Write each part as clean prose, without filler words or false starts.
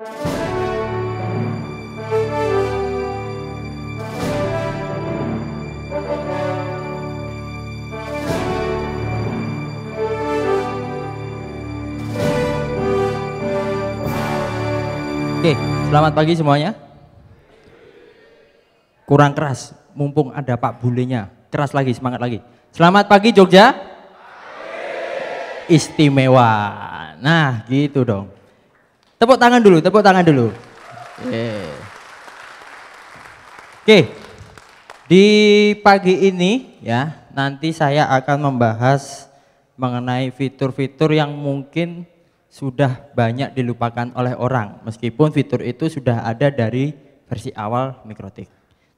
Oke, selamat pagi semuanya. Kurang keras, mumpung ada Pak Bulenya. Keras lagi, semangat lagi. Selamat pagi Jogja. Istimewa. Nah, gitu dong. Tepuk tangan dulu, tepuk tangan dulu. Oke, di pagi ini ya, nanti saya akan membahas mengenai fitur-fitur yang mungkin sudah banyak dilupakan oleh orang, meskipun fitur itu sudah ada dari versi awal Mikrotik.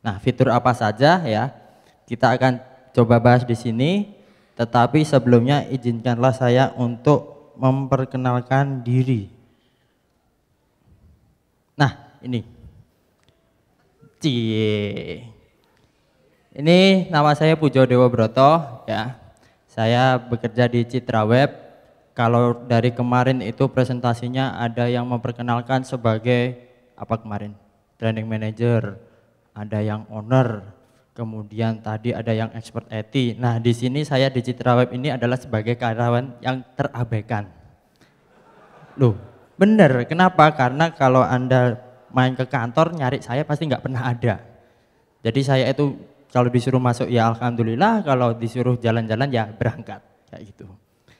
Nah, fitur apa saja ya, kita akan coba bahas di sini, tetapi sebelumnya izinkanlah saya untuk memperkenalkan diri. Nah, ini. Ini nama saya Pujo Dewa Broto ya. Saya bekerja di Citra Web. Kalau dari kemarin itu presentasinya ada yang memperkenalkan sebagai apa kemarin? Training manager, ada yang owner, kemudian tadi ada yang expert IT. Nah, di sini saya di Citra Web ini adalah sebagai karyawan yang terabaikan. Loh, bener. Kenapa? Karena kalau Anda main ke kantor nyari saya pasti nggak pernah ada. Jadi saya itu kalau disuruh masuk ya alhamdulillah, kalau disuruh jalan-jalan ya berangkat kayak gitu.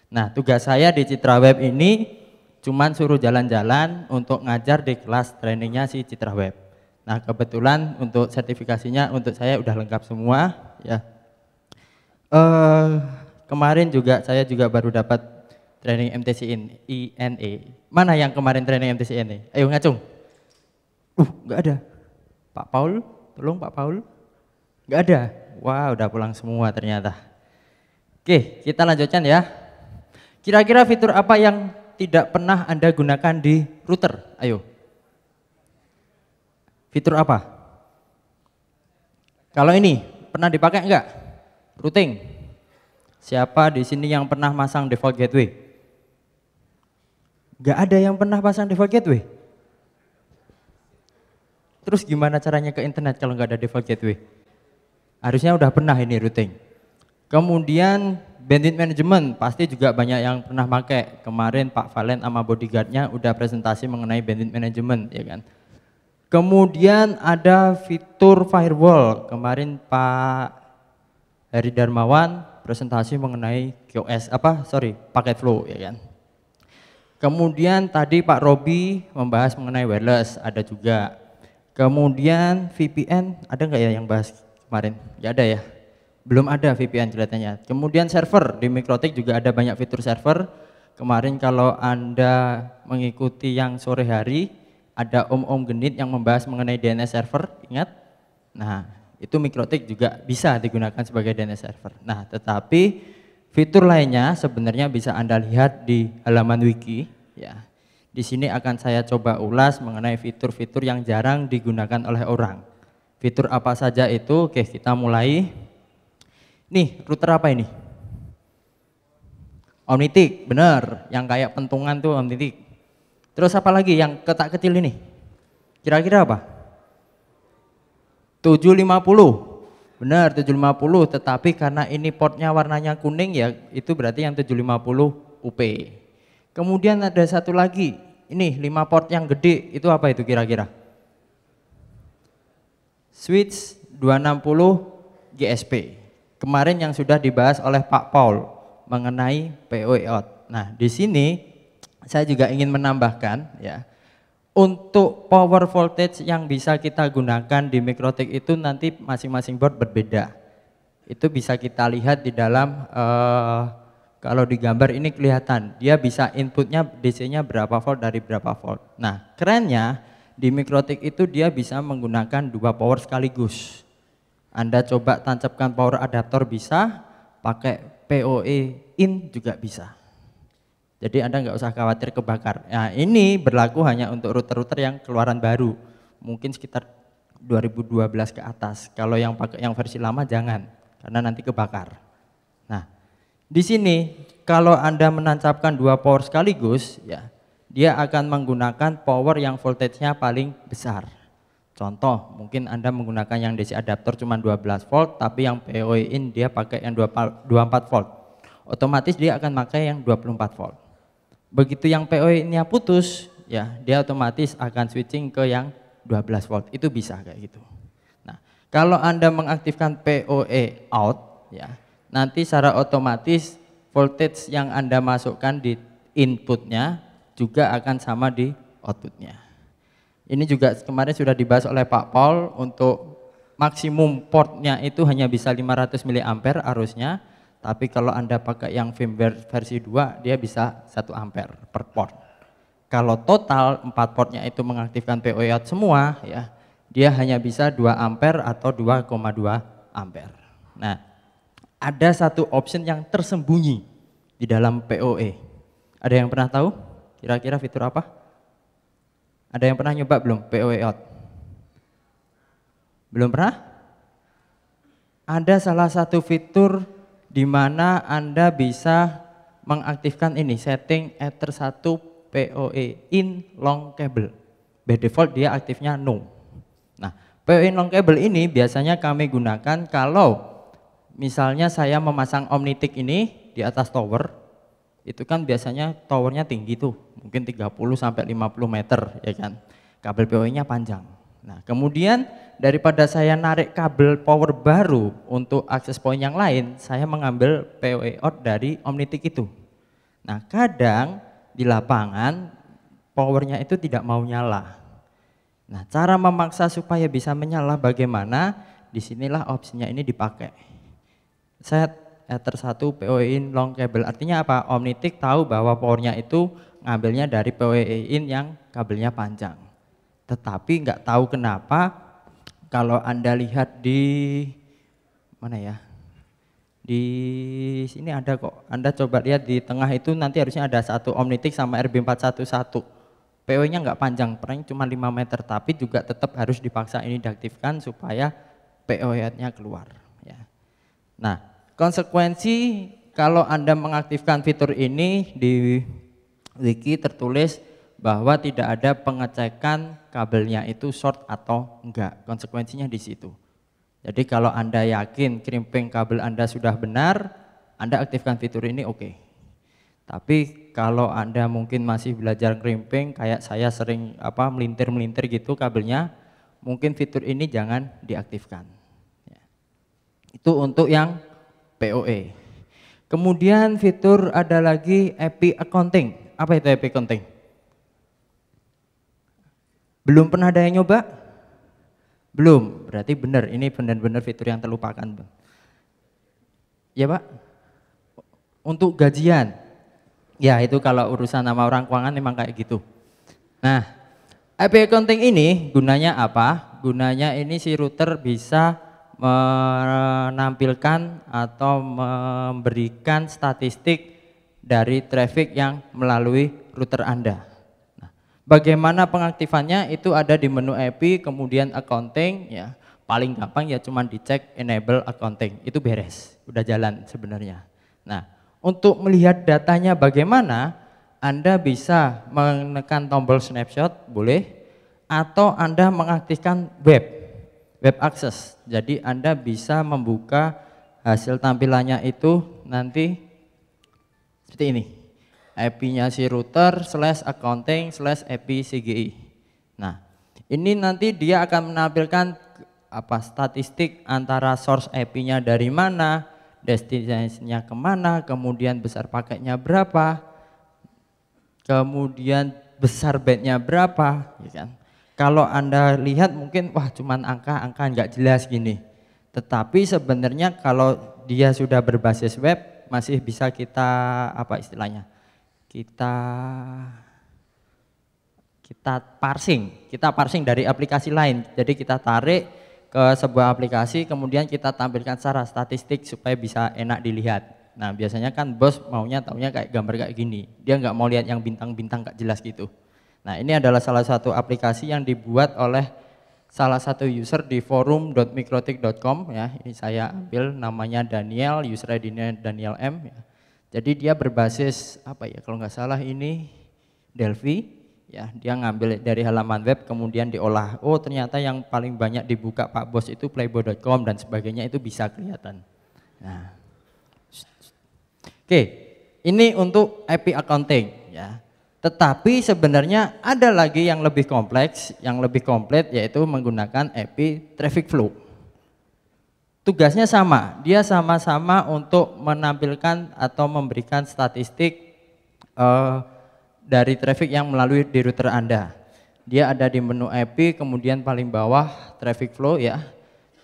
Nah, tugas saya di Citra Web ini cuman suruh jalan-jalan untuk ngajar di kelas trainingnya si Citra Web. Nah, kebetulan untuk sertifikasinya untuk saya udah lengkap semua ya. Kemarin juga saya juga baru dapat training MTC INE. Mana yang kemarin training MTC INE? Ayo ngacung. Nggak ada. Pak Paul, tolong Pak Paul. Nggak ada. Wah, udah pulang semua ternyata. Oke, kita lanjutkan ya. Kira-kira fitur apa yang tidak pernah Anda gunakan di router? Ayo. Fitur apa? Kalau ini pernah dipakai enggak? Routing. Siapa di sini yang pernah masang default gateway? Enggak ada yang pernah pasang default gateway. Terus gimana caranya ke internet kalau enggak ada default gateway? Harusnya udah pernah ini routing. Kemudian bandwidth management pasti juga banyak yang pernah pakai. Kemarin Pak Valen sama bodyguardnya udah presentasi mengenai bandwidth management ya kan. Kemudian ada fitur firewall. Kemarin Pak Heri Darmawan presentasi mengenai QoS packet flow ya kan. Kemudian tadi Pak Robi membahas mengenai wireless, ada juga. Kemudian VPN, ada nggak ya yang bahas kemarin? Ya ada ya. Belum ada VPN kelihatannya. Kemudian server, di Mikrotik juga ada banyak fitur server. Kemarin kalau Anda mengikuti yang sore hari, ada Om Genit yang membahas mengenai DNS server, ingat? Nah, itu Mikrotik juga bisa digunakan sebagai DNS server. Nah, tetapi fitur lainnya sebenarnya bisa Anda lihat di halaman wiki. Ya. Di sini akan saya coba ulas mengenai fitur-fitur yang jarang digunakan oleh orang. Fitur apa saja itu? Oke, kita mulai. Nih, router apa ini? Omnitic, bener. Yang kayak pentungan tuh Omnitic. Terus apa lagi yang kotak kecil ini? Kira-kira apa? 750. Benar, 750, tetapi karena ini portnya warnanya kuning ya, itu berarti yang 750 UP. Kemudian ada satu lagi, ini 5 port yang gede, itu apa itu kira-kira? Switch 260 GSP. Kemarin yang sudah dibahas oleh Pak Paul mengenai PoE out. Nah, di sini saya juga ingin menambahkan ya, untuk power voltage yang bisa kita gunakan di Mikrotik itu nanti masing-masing board berbeda. Itu bisa kita lihat di dalam kalau di gambar ini kelihatan dia bisa inputnya DC-nya berapa volt dari berapa volt. Nah, kerennya di Mikrotik itu dia bisa menggunakan 2 power sekaligus. Anda coba tancapkan power adaptor bisa, pakai PoE in juga bisa. Jadi Anda nggak usah khawatir kebakar. Nah, ini berlaku hanya untuk router-router yang keluaran baru, mungkin sekitar 2012 ke atas. Kalau yang pakai yang versi lama jangan, karena nanti kebakar. Nah, di sini kalau Anda menancapkan 2 power sekaligus, ya dia akan menggunakan power yang voltage-nya paling besar. Contoh, mungkin Anda menggunakan yang DC adaptor cuma 12 volt, tapi yang POE in dia pakai yang 24 volt. Otomatis dia akan pakai yang 24 volt. Begitu yang POE in-nya putus, ya dia otomatis akan switching ke yang 12 volt. Itu bisa kayak gitu. Nah, kalau Anda mengaktifkan POE out, ya nanti secara otomatis voltage yang Anda masukkan di inputnya juga akan sama di outputnya. Ini juga kemarin sudah dibahas oleh Pak Paul, untuk maksimum portnya itu hanya bisa 500 mA arusnya, tapi kalau Anda pakai yang firmware versi 2 dia bisa 1 ampere per port. Kalau total 4 portnya itu mengaktifkan POE out semua, ya dia hanya bisa 2 ampere atau 2,2 ampere. Nah, ada satu option yang tersembunyi di dalam POE. Ada yang pernah tahu? Kira-kira fitur apa? Ada yang pernah nyoba belum POE out? Belum pernah? Ada salah satu fitur di mana Anda bisa mengaktifkan ini, setting Ether 1 POE in long cable. By default dia aktifnya no. Nah, POE in long cable ini biasanya kami gunakan kalau misalnya saya memasang Omnitic ini di atas tower, itu kan biasanya towernya tinggi tuh, mungkin 30 sampai 50 meter ya kan. Kabel POE-nya panjang. Nah, kemudian daripada saya narik kabel power baru untuk akses point yang lain, saya mengambil POE out dari Omnitic itu. Nah, kadang di lapangan powernya itu tidak mau nyala. Nah, cara memaksa supaya bisa menyala bagaimana? Disinilah opsinya ini dipakai. Set Ether 1 POE in long cable, artinya apa? Omnitic tahu bahwa powernya itu ngambilnya dari POE in yang kabelnya panjang. Tetapi nggak tahu kenapa kalau Anda lihat di mana ya? Di sini ada kok. Anda coba lihat di tengah itu nanti harusnya ada satu Omnitic sama RB411. POE-nya nggak panjang, paling cuma 5 meter, tapi juga tetap harus dipaksa ini diaktifkan supaya POE-nya keluar. Ya. Nah, konsekuensi kalau Anda mengaktifkan fitur ini di wiki tertulis bahwa tidak ada pengecekan kabelnya itu short atau enggak. Konsekuensinya di situ. Jadi kalau Anda yakin crimping kabel Anda sudah benar, Anda aktifkan fitur ini oke. Tapi kalau Anda mungkin masih belajar crimping, kayak saya sering melintir-melintir gitu kabelnya, mungkin fitur ini jangan diaktifkan. Ya. Itu untuk yang POE. Kemudian fitur ada lagi AP accounting. Apa itu AP accounting? Belum pernah ada yang nyoba? Belum, berarti benar, ini benar-benar fitur yang terlupakan. Ya Pak? Untuk gajian, ya itu kalau urusan sama orang keuangan memang kayak gitu. Nah, AP accounting ini gunanya apa? Gunanya ini si router bisa menampilkan atau memberikan statistik dari traffic yang melalui router Anda. Bagaimana pengaktifannya? Itu ada di menu AP, kemudian accounting, ya paling gampang ya cuman dicek enable accounting, itu beres, udah jalan sebenarnya. Nah, untuk melihat datanya bagaimana, Anda bisa menekan tombol snapshot, boleh, atau Anda mengaktifkan web access. Jadi Anda bisa membuka hasil tampilannya itu nanti seperti ini. IP-nya si router /accounting/AP CGI. Nah, ini nanti dia akan menampilkan statistik antara source IP-nya dari mana, destinasinya kemana, kemudian besar paketnya berapa, kemudian besar bednya berapa, ya kan? Kalau Anda lihat mungkin wah cuman angka-angka nggak jelas gini. Tetapi sebenarnya kalau dia sudah berbasis web masih bisa kita kita parsing dari aplikasi lain. Jadi kita tarik ke sebuah aplikasi, kemudian kita tampilkan secara statistik supaya bisa enak dilihat. Nah biasanya kan bos maunya taunya kayak gambar kayak gini, dia nggak mau lihat yang bintang-bintang nggak jelas gitu. Nah ini adalah salah satu aplikasi yang dibuat oleh salah satu user di forum.mikrotik.com, ya. Ini saya ambil namanya Daniel, user ID-nya Daniel M. Ya. Jadi dia berbasis kalau nggak salah ini Delphi, ya dia ngambil dari halaman web kemudian diolah. Oh ternyata yang paling banyak dibuka Pak Bos itu playboy.com dan sebagainya, itu bisa kelihatan. Nah, oke, ini untuk IP accounting ya. Tetapi sebenarnya ada lagi yang lebih kompleks, yang lebih komplit, yaitu menggunakan IP traffic flow. Tugasnya sama, dia sama-sama untuk menampilkan atau memberikan statistik dari traffic yang melalui di router Anda. Dia ada di menu IP, kemudian paling bawah traffic flow ya,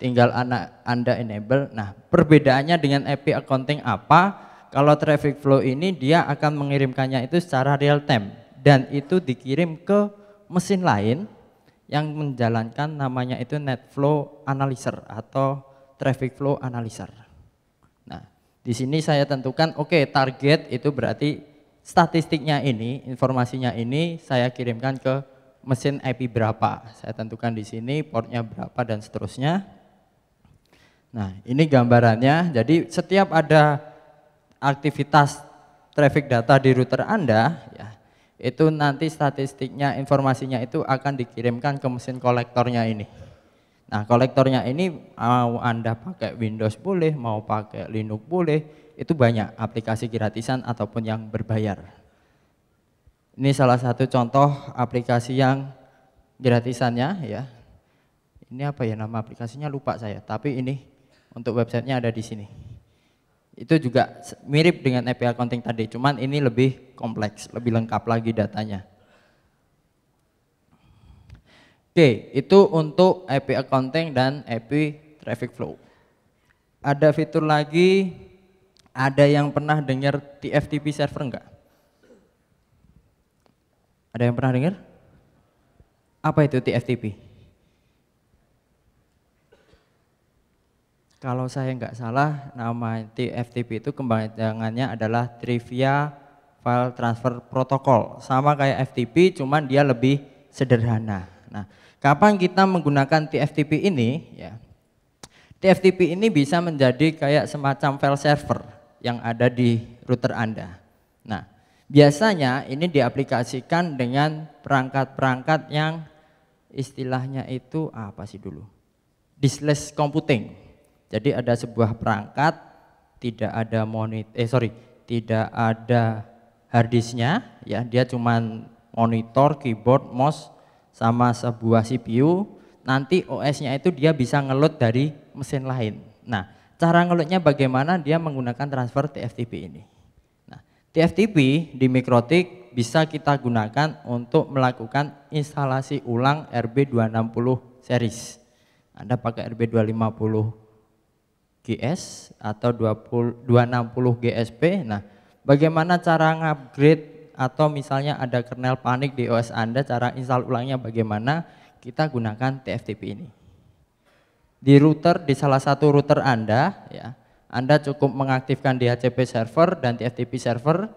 tinggal Anda enable. Nah perbedaannya dengan IP accounting apa? Kalau traffic flow ini dia akan mengirimkannya itu secara real time dan itu dikirim ke mesin lain yang menjalankan namanya itu net flow analyzer atau traffic flow analyzer. Nah, di sini saya tentukan oke, target itu berarti statistiknya ini, informasinya ini saya kirimkan ke mesin IP berapa. Saya tentukan di sini portnya berapa dan seterusnya. Nah, ini gambarannya. Jadi setiap ada aktivitas traffic data di router Anda ya, itu nanti statistiknya, informasinya itu akan dikirimkan ke mesin kolektornya ini. Nah kolektornya ini mau Anda pakai Windows boleh, mau pakai Linux boleh, itu banyak aplikasi gratisan ataupun yang berbayar. Ini salah satu contoh aplikasi yang gratisannya ya. Ini apa ya nama aplikasinya lupa saya, tapi ini untuk websitenya ada di sini. Itu juga mirip dengan IP accounting tadi, cuman ini lebih kompleks, lebih lengkap lagi datanya. Oke, itu untuk IP accounting dan IP traffic flow. Ada fitur lagi, ada yang pernah dengar TFTP server enggak? Ada yang pernah dengar? Apa itu TFTP? Kalau saya nggak salah, nama TFTP itu kepanjangannya adalah Trivia File Transfer Protocol. Sama kayak FTP, cuman dia lebih sederhana. Nah, kapan kita menggunakan TFTP ini? Ya, TFTP ini bisa menjadi kayak semacam file server yang ada di router Anda. Nah, biasanya ini diaplikasikan dengan perangkat-perangkat yang istilahnya itu apa sih dulu? Diskless computing. Jadi ada sebuah perangkat, tidak ada tidak ada harddisknya, ya dia cuman monitor, keyboard, mouse, sama sebuah CPU. Nanti OS-nya itu dia bisa ngeload dari mesin lain. Nah, cara ngeloadnya bagaimana? Dia menggunakan transfer TFTP ini. Nah, TFTP di Mikrotik bisa kita gunakan untuk melakukan instalasi ulang RB260 series. Anda pakai RB250 GS atau 260 GSP. Nah, bagaimana cara ngupgrade atau misalnya ada kernel panik di OS Anda, cara install ulangnya bagaimana? Kita gunakan TFTP ini. Di router, di salah satu router Anda, ya, Anda cukup mengaktifkan DHCP server dan TFTP server.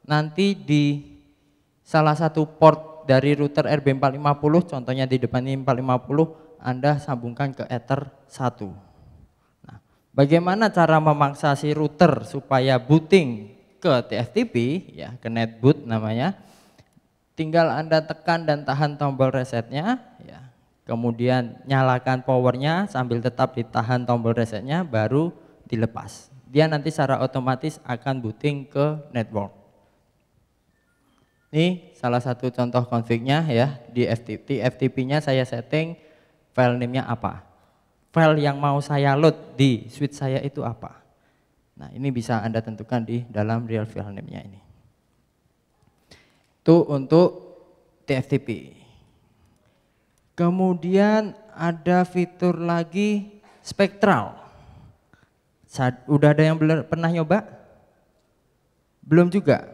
Nanti di salah satu port dari router RB450, contohnya di depan ini 450, Anda sambungkan ke Ether 1. Bagaimana cara memaksa si router supaya booting ke TFTP, ya ke netboot namanya? Tinggal Anda tekan dan tahan tombol resetnya, ya. Kemudian nyalakan powernya sambil tetap ditahan tombol resetnya, baru dilepas. Dia nanti secara otomatis akan booting ke network. Ini salah satu contoh config-nya ya, di FTP-nya saya setting file name-nya apa. File yang mau saya load di switch saya itu apa. Nah ini bisa Anda tentukan di dalam real file name-nya ini. Itu untuk TFTP. Kemudian ada fitur lagi spektral. Udah ada yang pernah nyoba? Belum juga.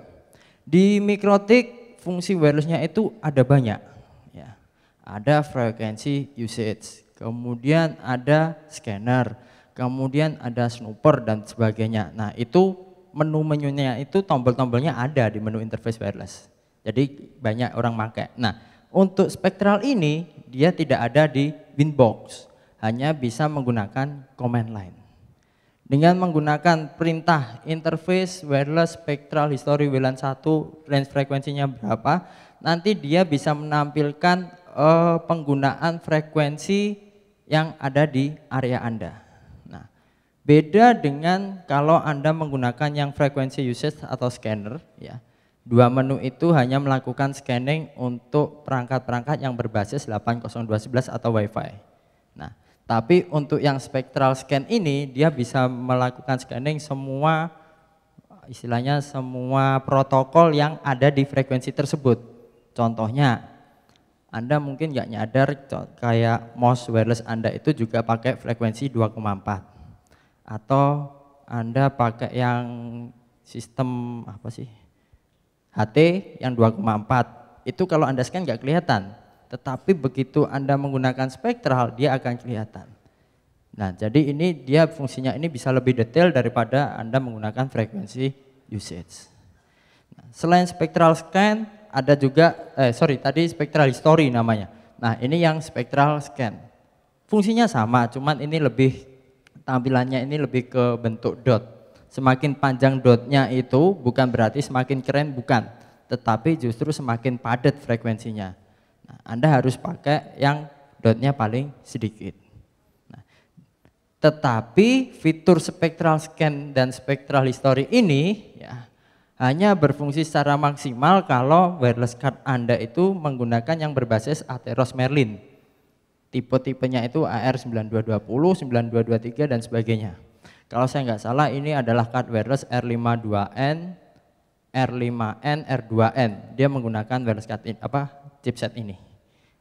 Di Mikrotik fungsi wirelessnya itu ada banyak. Ya. Ada frekuensi usage. Kemudian ada scanner, kemudian ada snooper dan sebagainya. Nah itu menu-menunya itu tombol-tombolnya ada di menu interface wireless. Jadi banyak orang pakai. Nah untuk spektral ini dia tidak ada di Winbox, hanya bisa menggunakan command line. Dengan menggunakan perintah interface wireless spectral history WLAN 1 range frekuensinya berapa, nanti dia bisa menampilkan penggunaan frekuensi yang ada di area Anda. Nah, beda dengan kalau Anda menggunakan yang frekuensi usage atau scanner, ya. Dua menu itu hanya melakukan scanning untuk perangkat-perangkat yang berbasis 802.11 atau Wi-Fi. Nah, tapi untuk yang spectral scan ini dia bisa melakukan scanning semua, istilahnya semua protokol yang ada di frekuensi tersebut. Contohnya, Anda mungkin nggak nyadar kayak mouse wireless Anda itu juga pakai frekuensi 2,4. Atau Anda pakai yang sistem apa sih? HT yang 2,4. Itu kalau Anda scan nggak kelihatan. Tetapi begitu Anda menggunakan spektral, dia akan kelihatan. Nah, jadi ini dia fungsinya ini bisa lebih detail daripada Anda menggunakan frekuensi usage. Nah, selain spectral scan, ada juga, tadi spectral history namanya. Nah, ini yang spectral scan. Fungsinya sama, cuman ini lebih, tampilannya ini lebih ke bentuk dot. Semakin panjang dotnya itu bukan berarti semakin keren, bukan. Tetapi justru semakin padat frekuensinya. Nah, Anda harus pakai yang dotnya paling sedikit. Tetapi fitur spectral scan dan spectral history ini ya, hanya berfungsi secara maksimal kalau wireless card Anda itu menggunakan yang berbasis Atheros Merlin. Tipe-tipenya itu AR9220, 9223 dan sebagainya. Kalau saya nggak salah ini adalah card wireless R52N, R5N, R2N. Dia menggunakan wireless card chipset ini.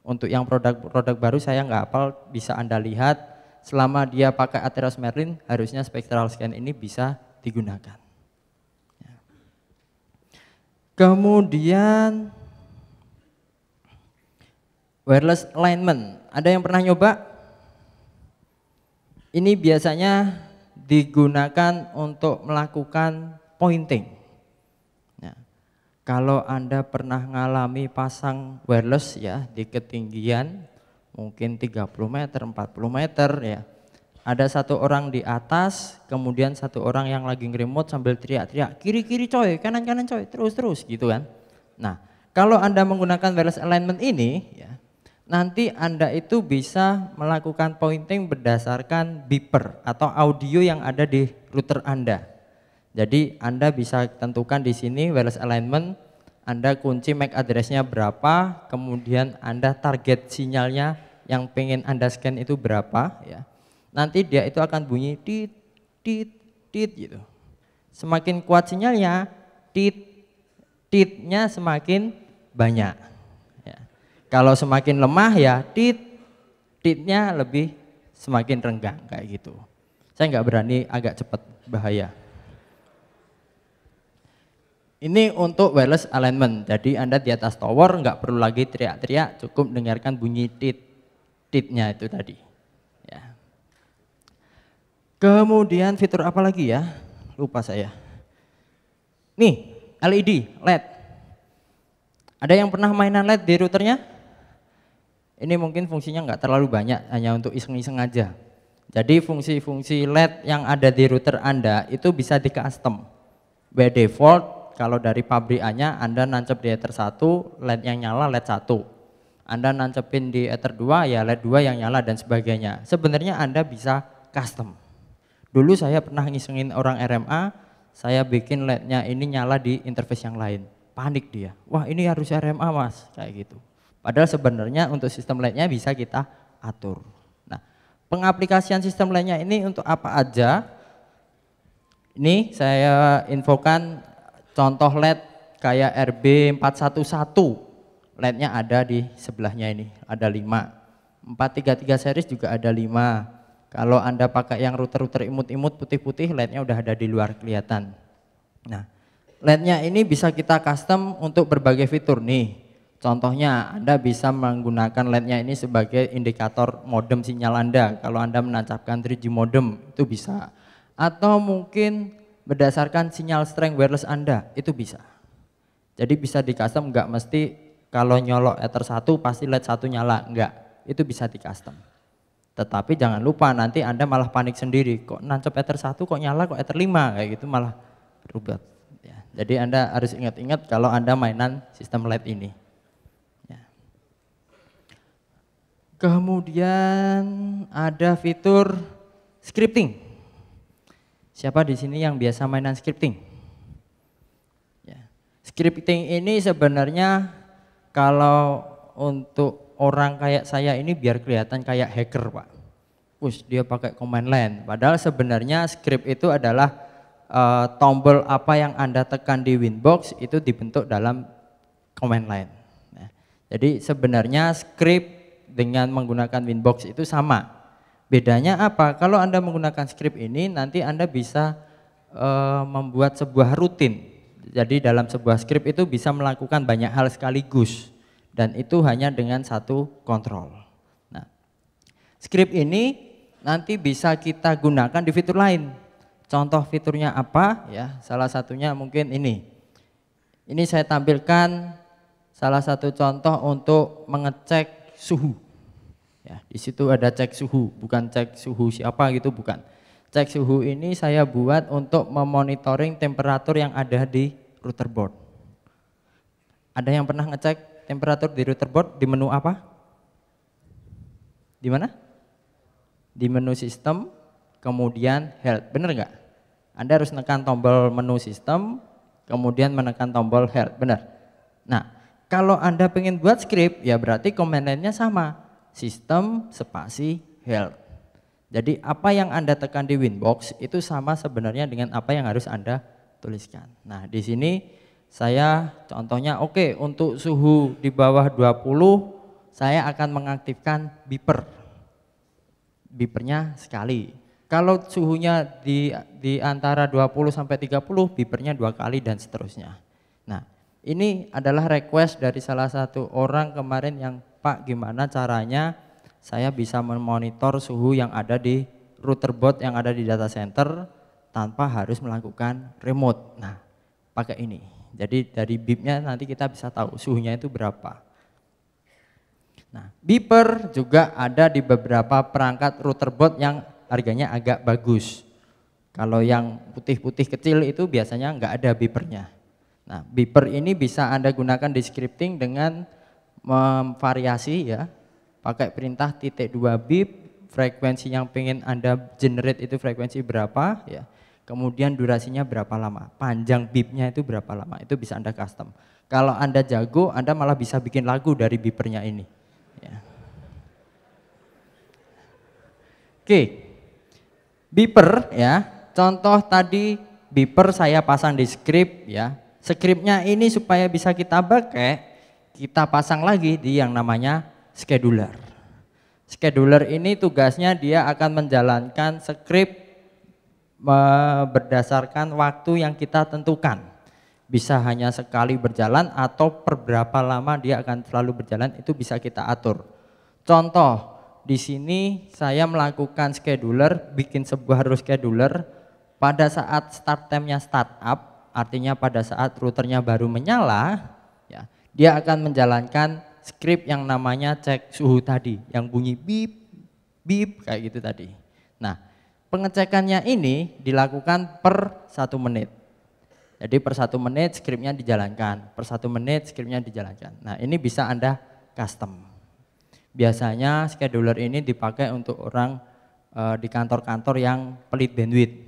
Untuk yang produk baru saya nggak hafal, bisa Anda lihat. Selama dia pakai Atheros Merlin, harusnya spectral scan ini bisa digunakan. Kemudian wireless alignment. Ada yang pernah nyoba? Ini biasanya digunakan untuk melakukan pointing. Nah, kalau Anda pernah ngalami pasang wireless ya di ketinggian mungkin 30 meter, 40 meter ya. Ada satu orang di atas, kemudian satu orang yang lagi nge-remote sambil teriak-teriak, kiri-kiri coy, kanan-kanan coy, terus-terus gitu kan. Nah, kalau Anda menggunakan wireless alignment ini ya, nanti Anda itu bisa melakukan pointing berdasarkan beeper atau audio yang ada di router Anda. Jadi Anda bisa tentukan di sini wireless alignment, Anda kunci MAC address-nya berapa, kemudian Anda target sinyalnya yang pengen Anda scan itu berapa ya. Nanti dia itu akan bunyi tit tit tit gitu. Semakin kuat sinyalnya, titnya semakin banyak. Ya. Kalau semakin lemah ya titnya lebih semakin renggang kayak gitu. Saya nggak berani agak cepat, bahaya. Ini untuk wireless alignment. Jadi Anda di atas tower nggak perlu lagi teriak-teriak, cukup dengarkan bunyi titnya itu tadi. Ya. Kemudian fitur apa lagi ya? Lupa saya. Nih, LED, LED. Ada yang pernah mainan LED di routernya? Ini mungkin fungsinya nggak terlalu banyak, hanya untuk iseng-iseng aja. Jadi fungsi-fungsi LED yang ada di router Anda itu bisa di custom. By default, kalau dari pabrikannya Anda nancep di Ether 1, LED yang nyala LED 1. Anda nancepin di Ether 2 ya LED 2 yang nyala dan sebagainya. Sebenarnya Anda bisa custom. Dulu saya pernah ngisengin orang RMA, saya bikin LED-nya ini nyala di interface yang lain. Panik dia, wah ini harus RMA mas, kayak gitu. Padahal sebenarnya untuk sistem LED-nya bisa kita atur. Nah, pengaplikasian sistem LED-nya ini untuk apa aja? Ini saya infokan contoh LED kayak RB411. LED-nya ada di sebelahnya ini, ada 5. 433 series juga ada 5. Kalau Anda pakai yang router-router imut-imut putih-putih, LED-nya udah ada di luar kelihatan. Nah, LED-nya ini bisa kita custom untuk berbagai fitur nih. Contohnya Anda bisa menggunakan LED-nya ini sebagai indikator modem sinyal Anda. Kalau Anda menancapkan 3G modem itu bisa. Atau mungkin berdasarkan sinyal strength wireless Anda, itu bisa. Jadi bisa di custom, nggak mesti kalau nyolok Ether 1 pasti LED 1 nyala, enggak. Itu bisa di custom. Tetapi jangan lupa nanti Anda malah panik sendiri, kok nancep Ether 1 kok nyala, kok Ether 5 kayak gitu malah ribet. Ya, jadi Anda harus ingat-ingat kalau Anda mainan sistem LED ini. Kemudian ada fitur scripting. Siapa di sini yang biasa mainan scripting? Ya. Scripting ini sebenarnya kalau untuk orang kayak saya ini biar kelihatan kayak hacker, Pak. Dia pakai command line. Padahal sebenarnya script itu adalah tombol apa yang Anda tekan di Winbox itu dibentuk dalam command line. Nah, jadi sebenarnya script dengan menggunakan Winbox itu sama. Bedanya apa? Kalau Anda menggunakan script ini nanti Anda bisa membuat sebuah rutin. Jadi dalam sebuah script itu bisa melakukan banyak hal sekaligus dan itu hanya dengan satu kontrol. Nah, script ini nanti bisa kita gunakan di fitur lain. Contoh fiturnya apa? Ya, salah satunya mungkin ini. Ini saya tampilkan salah satu contoh untuk mengecek suhu. Ya, di situ ada cek suhu, bukan cek suhu siapa gitu, bukan. Cek suhu ini saya buat untuk memonitoring temperatur yang ada di router board. Ada yang pernah ngecek temperatur di router board di menu apa? Di mana? Di menu sistem, kemudian health, bener nggak? Anda harus menekan tombol menu sistem, kemudian menekan tombol health, benar. Nah, kalau Anda pengen buat script, ya berarti command line-nya sama. Sistem spasi health. Jadi apa yang Anda tekan di Winbox itu sama sebenarnya dengan apa yang harus Anda tuliskan. Nah, di sini saya contohnya untuk suhu di bawah 20 saya akan mengaktifkan beeper. Beepernya sekali. Kalau suhunya di antara 20 sampai 30 beepernya 2 kali dan seterusnya. Nah, ini adalah request dari salah satu orang kemarin yang Pak, gimana caranya saya bisa memonitor suhu yang ada di router board yang ada di data center tanpa harus melakukan remote. Nah, pakai ini. Jadi dari beepnya nanti kita bisa tahu suhunya itu berapa. Nah, beeper juga ada di beberapa perangkat router board yang harganya agak bagus. Kalau yang putih-putih kecil itu biasanya nggak ada beepernya. Nah, beeper ini bisa Anda gunakan di scripting dengan memvariasi ya, pakai perintah .2 beep, frekuensi yang pengen Anda generate itu frekuensi berapa ya, kemudian durasinya berapa lama, panjang beepnya itu berapa lama, itu bisa Anda custom. Kalau Anda jago, Anda malah bisa bikin lagu dari beepernya ini ya. Oke, beeper ya, contoh tadi beeper saya pasang di script ya. Scriptnya ini supaya bisa kita pakai, kita pasang lagi di yang namanya scheduler. Scheduler ini tugasnya dia akan menjalankan script berdasarkan waktu yang kita tentukan. Bisa hanya sekali berjalan atau per berapa lama dia akan selalu berjalan, itu bisa kita atur. Contoh, di sini saya melakukan scheduler, bikin sebuah rule scheduler pada saat start time-nya startup, artinya pada saat routernya baru menyala, ya, dia akan menjalankan script yang namanya cek suhu tadi, yang bunyi beep, beep kayak gitu tadi. Nah, pengecekannya ini dilakukan per 1 menit. Jadi per 1 menit scriptnya dijalankan, per 1 menit scriptnya dijalankan. Nah, ini bisa Anda custom. Biasanya scheduler ini dipakai untuk orang di kantor-kantor yang pelit bandwidth.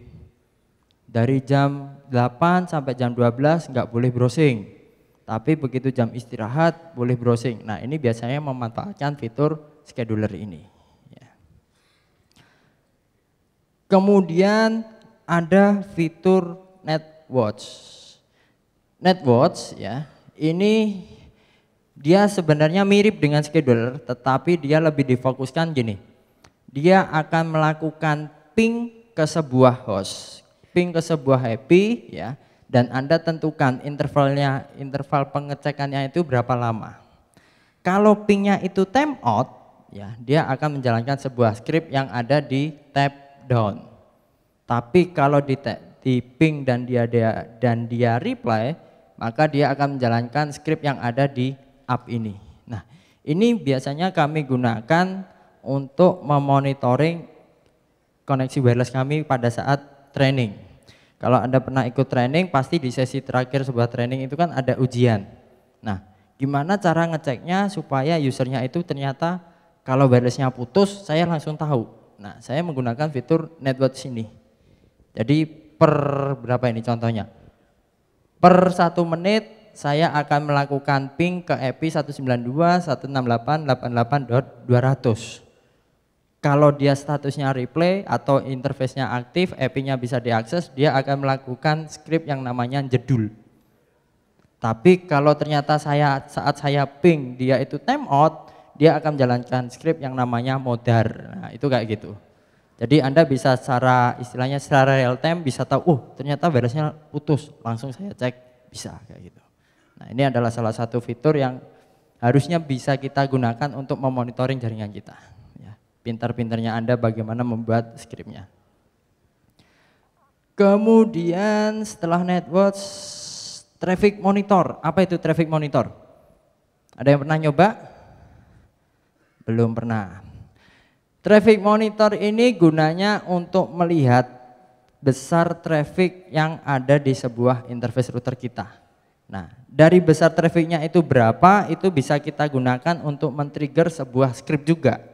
Dari jam 8 sampai jam 12 nggak boleh browsing. Tapi begitu jam istirahat boleh browsing. Nah, ini biasanya memanfaatkan fitur scheduler ini. Ya. Kemudian ada fitur NetWatch. NetWatch ya, ini dia sebenarnya mirip dengan scheduler, tetapi dia lebih difokuskan gini. Dia akan melakukan ping ke sebuah host, ping ke sebuah IP ya. Dan Anda tentukan interval pengecekannya itu berapa lama. Kalau pingnya itu timeout, ya dia akan menjalankan sebuah script yang ada di tab down. Tapi kalau di ping dan dia reply, maka dia akan menjalankan script yang ada di up ini. Nah, ini biasanya kami gunakan untuk memonitoring koneksi wireless kami pada saat training. Kalau Anda pernah ikut training, pasti di sesi terakhir sebuah training itu kan ada ujian. Nah, gimana cara ngeceknya supaya usernya itu ternyata Kalau wirelessnya putus, saya langsung tahu. Nah, saya menggunakan fitur netwatch ini. Jadi per berapa ini contohnya? Per 1 menit saya akan melakukan ping ke IP 192.168.88.200. Kalau dia statusnya replay atau interface-nya aktif, IP-nya bisa diakses, dia akan melakukan script yang namanya jedul. Tapi kalau ternyata saat saya ping dia itu timeout, dia akan menjalankan script yang namanya modar. Nah, itu kayak gitu. Jadi Anda bisa secara istilahnya secara real time bisa tahu, oh ternyata wirelessnya putus, langsung saya cek, bisa kayak gitu. Nah, ini adalah salah satu fitur yang harusnya bisa kita gunakan untuk memonitoring jaringan kita. Pintar-pintarnya Anda bagaimana membuat skripnya. Kemudian setelah network, traffic monitor. Apa itu traffic monitor? Ada yang pernah nyoba? Belum pernah. Traffic monitor ini gunanya untuk melihat besar traffic yang ada di sebuah interface router kita. Nah, dari besar trafficnya itu berapa, itu bisa kita gunakan untuk men-trigger sebuah script juga.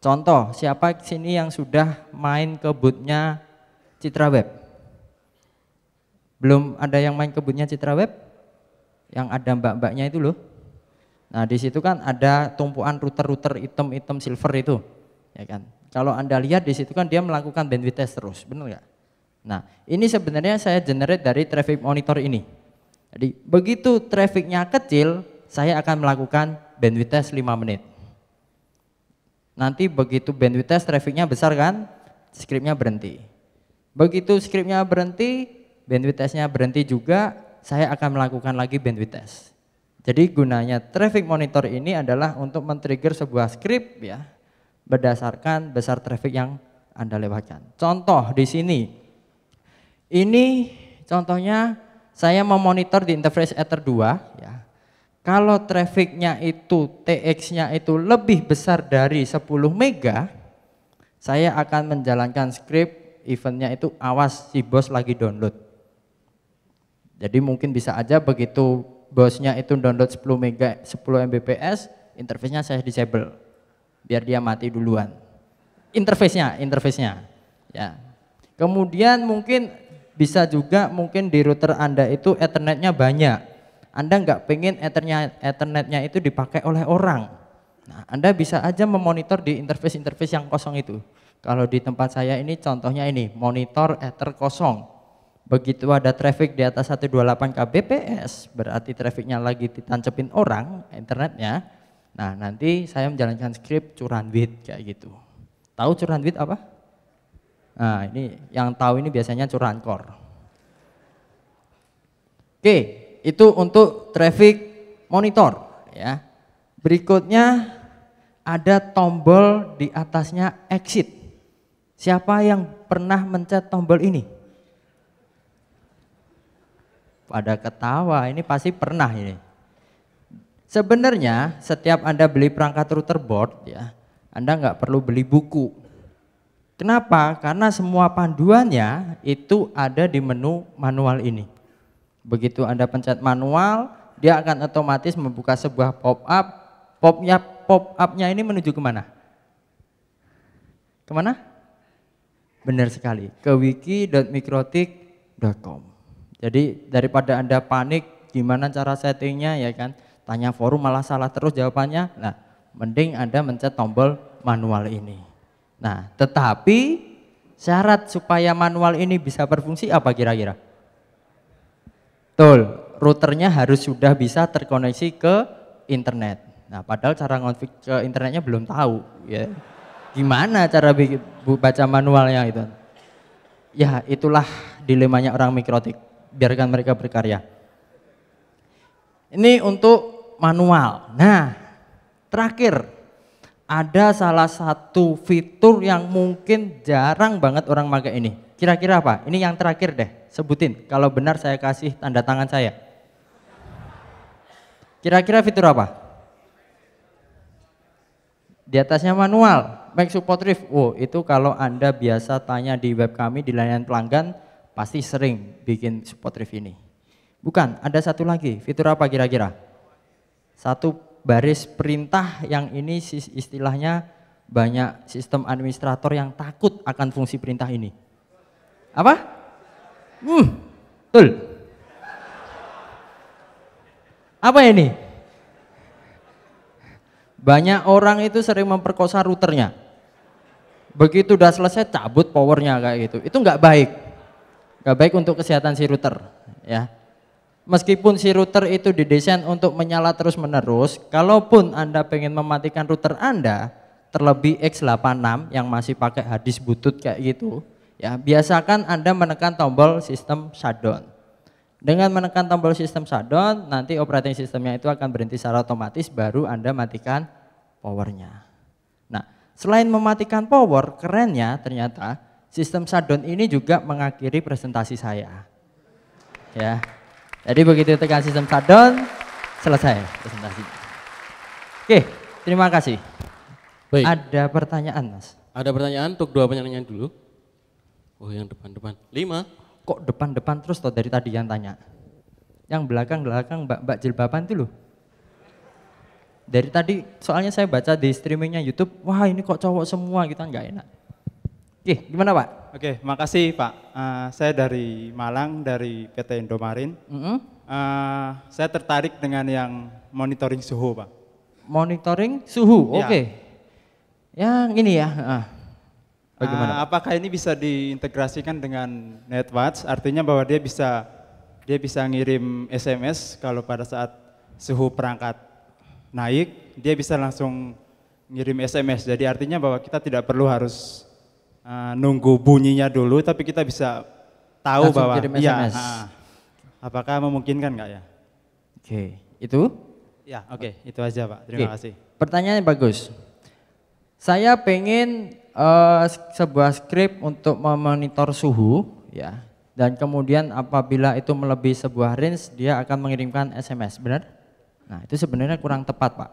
Contoh, siapa sini yang sudah main ke bootnya Citra Web? Belum ada yang main ke bootnya Citra Web? Yang ada mbak-mbaknya itu loh. Nah, di situ kan ada tumpuan router-router item-item silver itu, ya kan? Kalau Anda lihat di situ kan dia melakukan bandwidth test terus, benar nggak? Nah, ini sebenarnya saya generate dari traffic monitor ini. Jadi, begitu trafficnya kecil, saya akan melakukan bandwidth test 5 menit. Nanti begitu bandwidth test trafficnya besar kan, scriptnya berhenti. Begitu scriptnya berhenti, bandwidth testnya berhenti juga, saya akan melakukan lagi bandwidth test. Jadi gunanya traffic monitor ini adalah untuk men-trigger sebuah script ya, berdasarkan besar traffic yang Anda lewatkan. Contoh di sini, ini contohnya saya memonitor di interface Ether 2 ya. Kalau trafficnya itu TX-nya itu lebih besar dari 10 mega, saya akan menjalankan script eventnya itu awas si bos lagi download. Jadi mungkin bisa aja begitu bosnya itu download 10 mega 10 Mbps, interface-nya saya disable biar dia mati duluan. Interface-nya ya. Kemudian mungkin bisa juga mungkin di router Anda itu Ethernet-nya banyak. Anda nggak pengen Ethernet-nya itu dipakai oleh orang. Nah, Anda bisa aja memonitor di interface-interface yang kosong itu. Kalau di tempat saya ini contohnya ini, monitor Ether kosong. Begitu ada traffic di atas 128 kbps, berarti trafficnya lagi ditancepin orang, internetnya. Nah, nanti saya menjalankan script curan width kayak gitu. Tahu curan width apa? Nah, ini yang tahu ini biasanya curan core. Oke. Itu untuk traffic monitor ya. Berikutnya ada tombol di atasnya exit. Siapa yang pernah mencet tombol ini? Pada ketawa, ini pasti pernah ini. Sebenarnya setiap Anda beli perangkat router board ya, Anda nggak perlu beli buku. Kenapa? Karena semua panduannya itu ada di menu manual ini. Begitu Anda pencet manual, dia akan otomatis membuka sebuah pop-up. Pop-up-nya ini menuju kemana? Kemana? Benar sekali, ke wiki.mikrotik.com. Jadi daripada Anda panik gimana cara settingnya ya kan, tanya forum malah salah terus jawabannya. Nah, mending Anda mencet tombol manual ini. Nah, tetapi syarat supaya manual ini bisa berfungsi apa kira-kira? Betul, routernya harus sudah bisa terkoneksi ke internet. Nah, padahal cara ngonfig ke internetnya belum tahu ya. Gimana cara baca manualnya itu? Ya, itulah dilemanya orang mikrotik. Biarkan mereka berkarya. Ini untuk manual. Nah, terakhir ada salah satu fitur yang mungkin jarang banget orang pakai ini. Kira-kira apa? Ini yang terakhir deh. Sebutin, kalau benar saya kasih tanda tangan saya. Kira-kira fitur apa? Di atasnya manual, make support riff. Oh, itu kalau Anda biasa tanya di web kami di layanan pelanggan, pasti sering bikin support riff ini. Bukan, ada satu lagi, fitur apa kira-kira? Satu baris perintah yang ini istilahnya banyak sistem administrator yang takut akan fungsi perintah ini. Apa? Betul. Apa ini? Banyak orang itu sering memperkosa routernya. Begitu udah selesai cabut powernya kayak gitu. Itu nggak baik. Nggak baik untuk kesehatan si router, ya. Meskipun si router itu didesain untuk menyala terus menerus, kalaupun Anda pengen mematikan router Anda, terlebih X86 yang masih pakai hard disk butut kayak gitu, ya biasakan Anda menekan tombol sistem shutdown. Dengan menekan tombol sistem shutdown, nanti operating sistemnya itu akan berhenti secara otomatis, baru Anda matikan powernya. Nah, selain mematikan power, kerennya ternyata sistem shutdown ini juga mengakhiri presentasi saya. Ya. Jadi begitu tekan sistem shutdown, selesai presentasinya. Oke, terima kasih. Baik. Ada pertanyaan, Mas? Ada pertanyaan untuk 2 penyanyi dulu. Oh, yang depan-depan. 5. Kok depan-depan terus toh dari tadi yang tanya? Yang belakang-belakang mbak-mbak jilbaban itu loh. Dari tadi soalnya saya baca di streamingnya YouTube, wah ini kok cowok semua gitu, nggak enak. Oke, gimana Pak? Oke, makasih Pak. Saya dari Malang, dari PT Indomarin. Saya tertarik dengan yang monitoring suhu Pak. Monitoring suhu, Ya. oke. Yang ini ya. Bagaimana? Apakah ini bisa diintegrasikan dengan NetWatch? Artinya bahwa dia bisa ngirim SMS kalau pada saat suhu perangkat naik, dia bisa langsung ngirim SMS. Jadi artinya bahwa kita tidak perlu harus nunggu bunyinya dulu, tapi kita bisa tahu Langsung bahwa kirim SMS. apakah memungkinkan nggak ya? Oke, itu? Ya, oke, itu aja Pak. Terima kasih. Pertanyaannya bagus. Saya pengen sebuah skrip untuk memonitor suhu, ya, dan kemudian apabila itu melebihi sebuah range, dia akan mengirimkan SMS, benar? Nah, itu sebenarnya kurang tepat, Pak.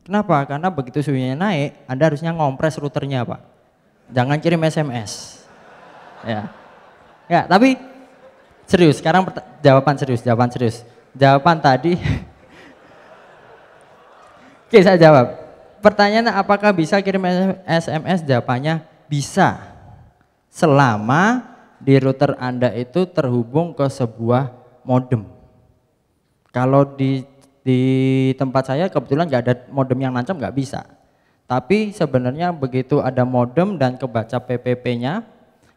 Kenapa? Karena begitu suhunya naik, Anda harusnya ngompres routernya, Pak. Jangan kirim SMS. Ya, tapi serius. Sekarang jawaban serius. Jawaban tadi. Oke, saya jawab. Pertanyaannya apakah bisa kirim SMS? Jawabannya bisa. Selama di router Anda itu terhubung ke sebuah modem. Kalau di tempat saya kebetulan nggak ada modem yang nancap, nggak bisa. Tapi sebenarnya begitu ada modem dan kebaca PPP-nya,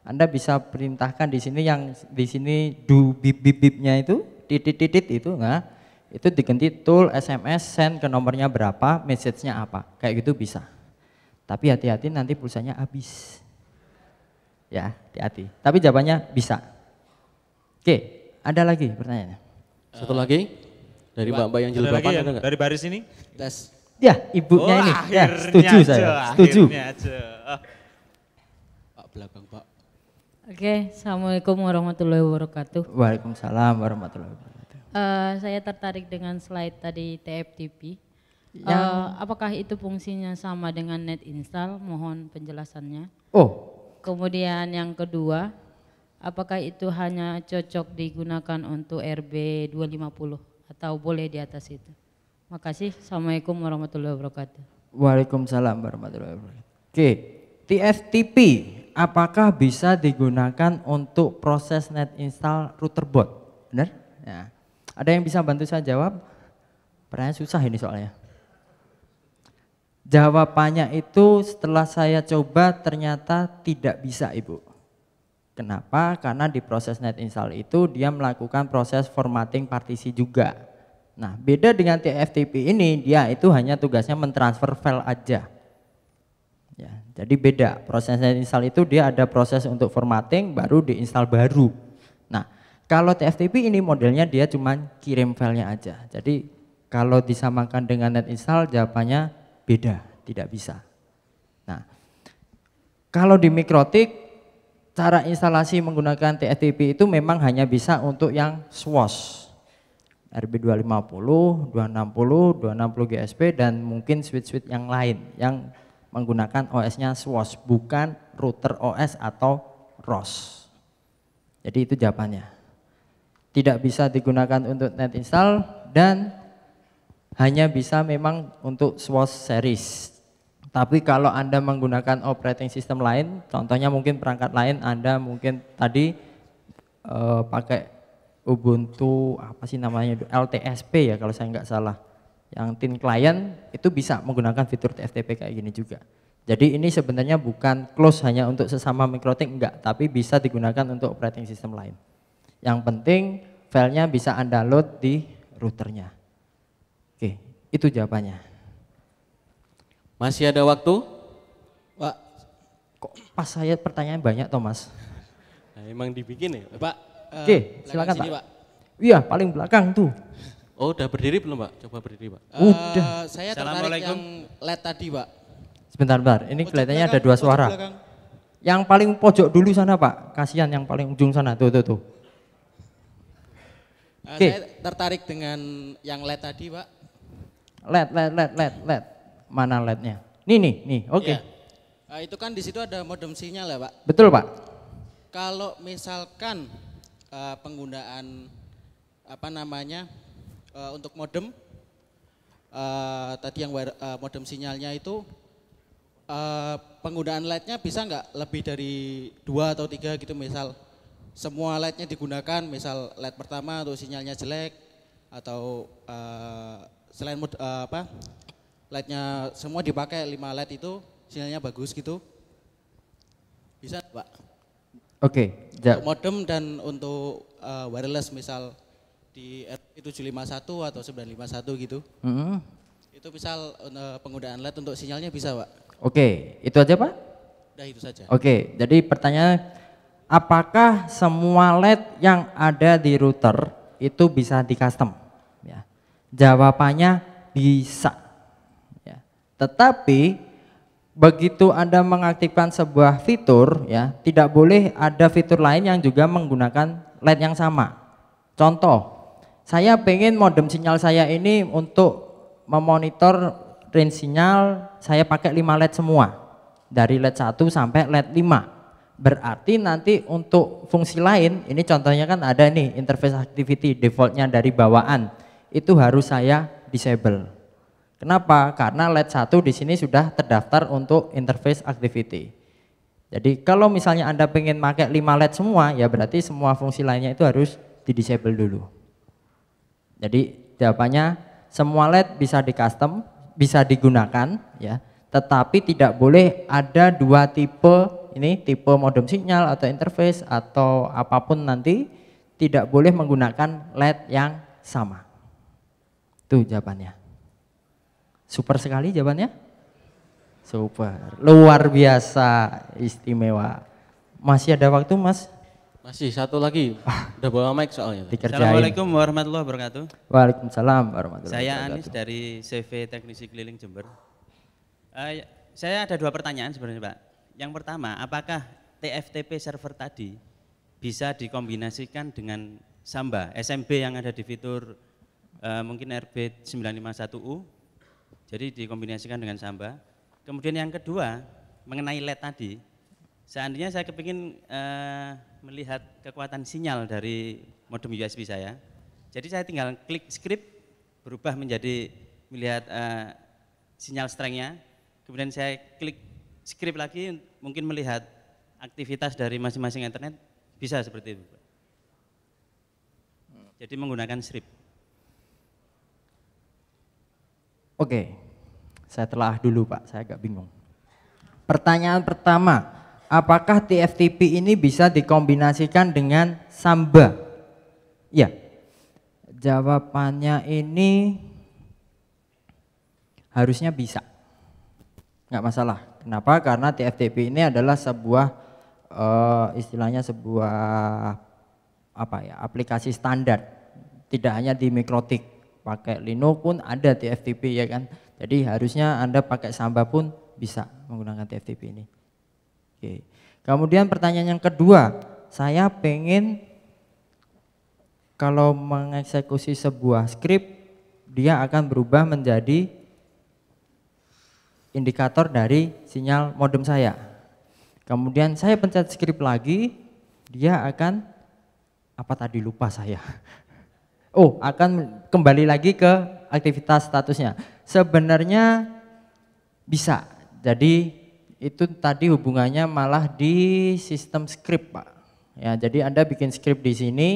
Anda bisa perintahkan di sini yang di sini do bip bip bipnya itu titit itu, nah itu diganti tool SMS send ke nomornya berapa, message-nya apa, kayak gitu bisa. Tapi hati-hati nanti pulsanya habis. Ya, hati-hati. Tapi jawabannya bisa. Oke, ada lagi pertanyaannya? Satu lagi dari mbak-mbak yang jilbaban ada nggak? Dari baris ini? Tes. Ya, ibunya ini. Ya, setuju saya. Setuju. Pak belakang Pak. Oke, Assalamualaikum warahmatullahi wabarakatuh. Waalaikumsalam warahmatullahi wabarakatuh. Saya tertarik dengan slide tadi TFTP. Yang- Apakah itu fungsinya sama dengan net install? Mohon penjelasannya. Oh, Kemudian yang kedua, apakah itu hanya cocok digunakan untuk RB 250 atau boleh di atas itu? Makasih. Assalamualaikum warahmatullahi wabarakatuh. waalaikumsalam warahmatullahi wabarakatuh. Oke, TFTP apakah bisa digunakan untuk proses net install router boot? Benar? Ya. Ada yang bisa bantu saya jawab? Pertanyaan susah ini soalnya. Jawabannya itu setelah saya coba ternyata tidak bisa Ibu. Kenapa? Karena di proses net install itu dia melakukan proses formatting partisi juga. Nah, beda dengan TFTP ini, dia itu hanya tugasnya mentransfer file aja. Ya, jadi beda. Proses net install itu dia ada proses untuk formatting baru diinstal baru. Nah, kalau TFTP ini modelnya dia cuma kirim filenya aja. Jadi kalau disamakan dengan net install jawabannya beda, tidak bisa. Nah, kalau di Mikrotik cara instalasi menggunakan TFTP itu memang hanya bisa untuk yang SWOS. RB250, 260, 260 GSP dan mungkin switch-switch yang lain yang menggunakan OS-nya SWOS, bukan router OS atau ROS. Jadi itu jawabannya. Tidak bisa digunakan untuk net install dan hanya bisa memang untuk SWOS series. Tapi kalau Anda menggunakan operating system lain, contohnya mungkin perangkat lain, Anda mungkin tadi pakai Ubuntu apa sih namanya, LTSP ya kalau saya nggak salah, yang thin client itu bisa menggunakan fitur TFTP kayak gini juga. Jadi ini sebenarnya bukan close hanya untuk sesama MikroTik, enggak, tapi bisa digunakan untuk operating system lain. Yang penting filenya bisa Anda load di routernya. Oke, itu jawabannya. Masih ada waktu? Pak, Kok pas saya pertanyaan banyak Thomas? Nah, emang dibikin ya? Pak. Oke, silakan sini, Pak. Iya, paling belakang tuh. Oh, udah berdiri belum, Pak? Coba berdiri, Pak. Udah. Saya tertarik yang LED tadi, Pak. Sebentar, ini Pojok kelihatannya ada belakang, dua pojok suara. belakang. Yang paling pojok dulu sana Pak, kasihan yang paling ujung sana, tuh. Oke. Saya tertarik dengan yang LED tadi, Pak. LED. Mana LED-nya? Nih, oke. Iya. Itu kan di situ ada modem sinyal ya, Pak. Betul Pak. Kalau misalkan penggunaan apa namanya untuk modem tadi yang modem sinyalnya itu penggunaan LED-nya bisa nggak lebih dari 2 atau 3 gitu, misal semua LED-nya digunakan, misal LED pertama untuk sinyalnya jelek atau selain LED-nya semua dipakai 5 LED itu sinyalnya bagus gitu, bisa Pak? Oke. Untuk modem dan untuk wireless misal di RP751 atau 951 gitu. Itu misal penggunaan LED untuk sinyalnya bisa Pak? Oke, itu aja Pak? Udah itu saja. Oke, jadi pertanyaan, apakah semua LED yang ada di router itu bisa di custom? Ya. Jawabannya bisa. Ya. Tetapi begitu Anda mengaktifkan sebuah fitur, ya, tidak boleh ada fitur lain yang juga menggunakan LED yang sama. Contoh, saya pengen modem sinyal saya ini untuk memonitor range sinyal, saya pakai 5 LED semua. Dari LED 1 sampai LED 5. Berarti nanti untuk fungsi lain, ini contohnya kan ada nih interface activity defaultnya dari bawaan. Itu harus saya disable. Kenapa? Karena LED 1 di sini sudah terdaftar untuk interface activity. Jadi kalau misalnya Anda pengen pakai 5 LED semua, ya berarti semua fungsi lainnya itu harus di-disable dulu. Jadi jawabannya semua LED bisa di custom, bisa digunakan ya, tetapi tidak boleh ada 2 tipe, ini tipe modem sinyal atau interface atau apapun nanti, tidak boleh menggunakan LED yang sama. Itu jawabannya. Super sekali jawabannya? Super, luar biasa, istimewa. Masih ada waktu Mas? Masih satu lagi, udah bawa mic soalnya. Dikerjain. Assalamualaikum warahmatullahi wabarakatuh. Waalaikumsalam warahmatullahi Saya wabarakatuh. Anis dari CV Teknisi Keliling Jember. Saya ada 2 pertanyaan sebenarnya Pak. Yang pertama, apakah TFTP server tadi bisa dikombinasikan dengan Samba, SMB yang ada di fitur mungkin RB951U, jadi dikombinasikan dengan Samba. Kemudian yang kedua, mengenai LED tadi, seandainya saya kepingin melihat kekuatan sinyal dari modem USB saya, jadi saya tinggal klik script, berubah menjadi melihat sinyal strength-nya, kemudian saya klik script lagi, mungkin melihat aktivitas dari masing-masing internet, bisa seperti itu. Jadi menggunakan script. Oke, saya telah dulu Pak, saya agak bingung. Pertanyaan pertama, apakah TFTP ini bisa dikombinasikan dengan Samba? Ya, jawabannya ini harusnya bisa, nggak masalah. Kenapa? Karena TFTP ini adalah sebuah istilahnya sebuah apa ya, aplikasi standar. Tidak hanya di MikroTik, pakai Linux pun ada TFTP ya kan. Jadi harusnya Anda pakai Samba pun bisa menggunakan TFTP ini. Oke. Kemudian pertanyaan yang kedua, saya pengen kalau mengeksekusi sebuah script, dia akan berubah menjadi indikator dari sinyal modem saya. Kemudian saya pencet script lagi, dia akan apa tadi lupa saya. Oh, akan kembali lagi ke aktivitas statusnya. Sebenarnya bisa. Jadi itu tadi hubungannya malah di sistem script, Pak. Ya, jadi Anda bikin script di sini.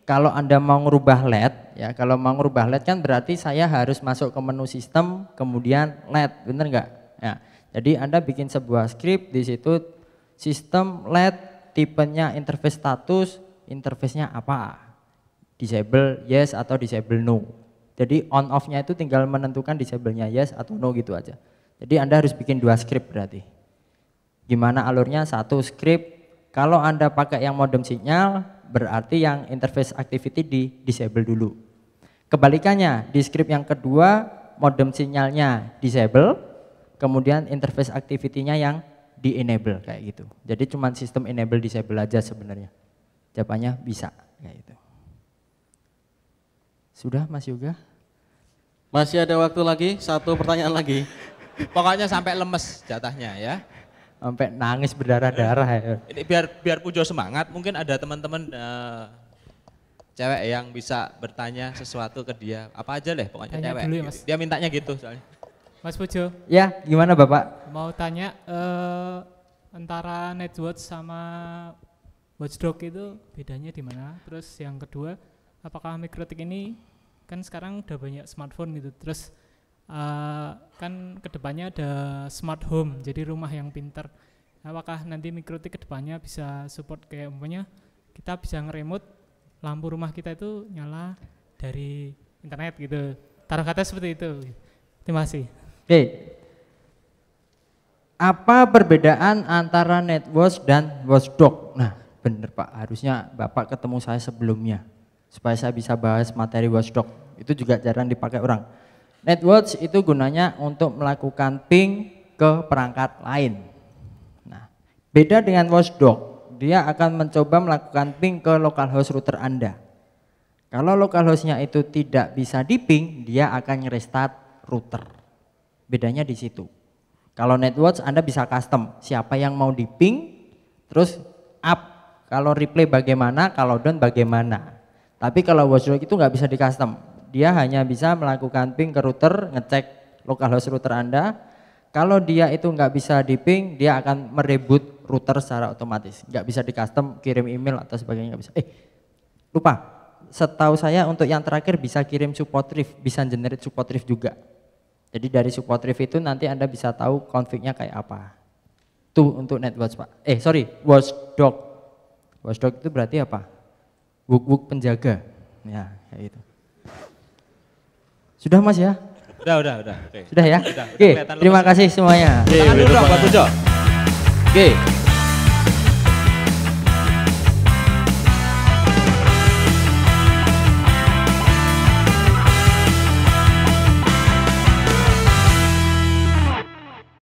Kalau Anda mau ngerubah LED, ya kalau mau ngerubah LED kan berarti saya harus masuk ke menu sistem, kemudian LED, bener nggak? Ya, jadi Anda bikin sebuah script di situ sistem LED, tipenya interface status, interface-nya apa? Disable yes atau disable no. Jadi on off-nya itu tinggal menentukan disable-nya yes atau no gitu aja. Jadi Anda harus bikin 2 script berarti. Gimana alurnya? 1 script, kalau Anda pakai yang modem sinyal, berarti yang interface activity di disable dulu. Kebalikannya, di script yang kedua modem sinyalnya disable, kemudian interface activity-nya yang di enable kayak gitu. Jadi cuma sistem enable disable aja sebenarnya. Jawabannya bisa kayak gitu. Sudah Mas Yoga? Masih ada waktu lagi, 1 pertanyaan lagi. Pokoknya sampai lemes jatahnya ya. Sampai nangis berdarah-darah ya. Ini biar Pujo semangat, mungkin ada teman-teman cewek yang bisa bertanya sesuatu ke dia. Apa aja deh pokoknya Tanya cewek. dulu ya, Mas. Dia mintanya gitu soalnya. Mas Pujo, Ya, gimana Bapak? mau tanya antara Netwatch sama Watchdog itu bedanya di mana? Terus yang kedua, apakah Mikrotik ini kan sekarang udah banyak smartphone gitu. Terus kan kedepannya ada smart home, jadi rumah yang pintar. Apakah nanti Mikrotik kedepannya bisa support kayak umpamanya kita bisa nge-remote lampu rumah kita itu nyala dari internet gitu. Taruh kata seperti itu. Terima kasih. Oke. Apa perbedaan antara Netwatch dan Watchdog? Nah, bener Pak, harusnya Bapak ketemu saya sebelumnya supaya saya bisa bahas materi Watchdog. Itu juga jarang dipakai orang. Netwatch itu gunanya untuk melakukan ping ke perangkat lain. Nah, beda dengan Watchdog, dia akan mencoba melakukan ping ke localhost router Anda. Kalau localhost-nya itu tidak bisa di-ping, dia akan nge-restart router. Bedanya di situ. Kalau Netwatch Anda bisa custom, siapa yang mau di-ping, terus up. Kalau replay bagaimana, kalau down bagaimana. Tapi kalau Watchdog itu nggak bisa di-custom. Dia hanya bisa melakukan ping ke router, ngecek localhost router Anda. Kalau dia itu nggak bisa di-ping, dia akan mereboot router secara otomatis. Nggak bisa di-custom, kirim email atau sebagainya nggak bisa. Lupa, setahu saya untuk yang terakhir bisa kirim support riff, bisa generate support riff juga. Jadi dari support riff itu nanti Anda bisa tahu config-nya kayak apa. Itu untuk Netwatch Pak. Watchdog. Watchdog itu berarti apa? Wuk-wuk penjaga. Ya, kayak gitu. Sudah Mas ya? Udah. Oke. Sudah ya? Udah Oke, kelihatan terima lemes. kasih semuanya. Tangan dulu dong buat Pujo. Oke.